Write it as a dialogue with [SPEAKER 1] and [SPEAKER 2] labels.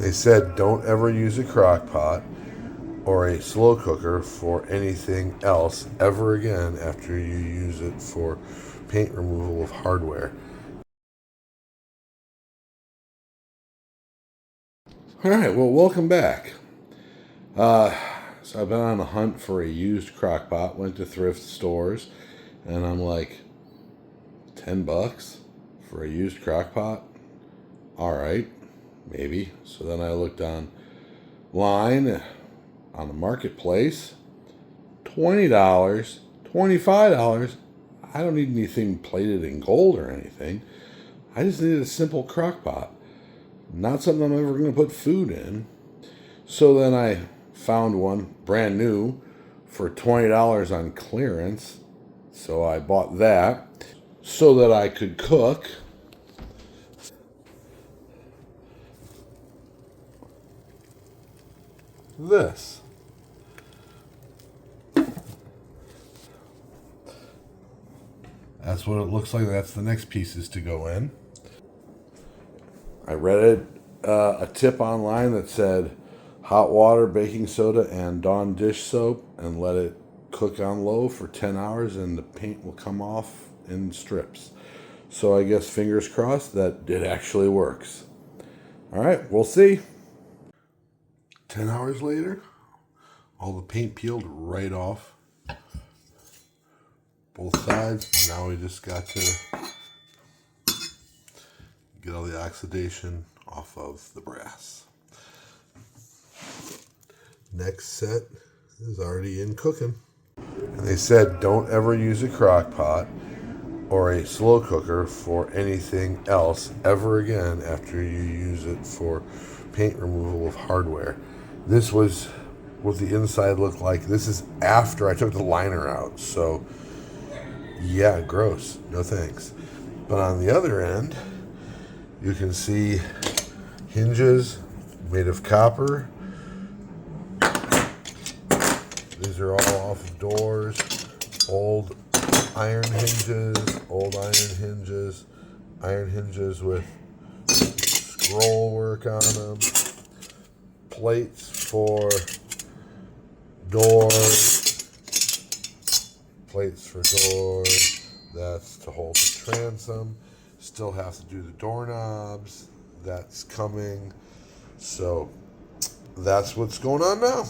[SPEAKER 1] They said don't ever use a crock pot or a slow cooker for anything else ever again after you use it for paint removal of hardware. All right, well, welcome back. So I've been on a hunt for a used crock pot, went to thrift stores, and I'm like, $10 for a used crock pot? All right, maybe. So then I looked online on the marketplace, $20, $25. I don't need anything plated in gold or anything. I just needed a simple crock pot. Not something I'm ever going to put food in. So then I found one brand new for $20 on clearance. So I bought that so that I could cook. This. That's what it looks like. That's the next pieces to go in. I read a tip online that said hot water, baking soda, and Dawn dish soap, and let it cook on low for 10 hours, and the paint will come off in strips. So I guess fingers crossed that it actually works. All right, we'll see. 10 hours later, all the paint peeled right off both sides. Now we just got to get all the oxidation off of the brass. Next set is already in cooking. And they said don't ever use a crock pot or a slow cooker for anything else ever again after you use it for paint removal of hardware. This was what the inside looked like. This is after I took the liner out. So yeah, gross. No thanks. But on the other end, you can see hinges made of copper. These are all off of doors. Old iron hinges with scroll work on them. Plates for doors. That's to hold the transom. Still have to do the doorknobs. That's coming. So that's what's going on now.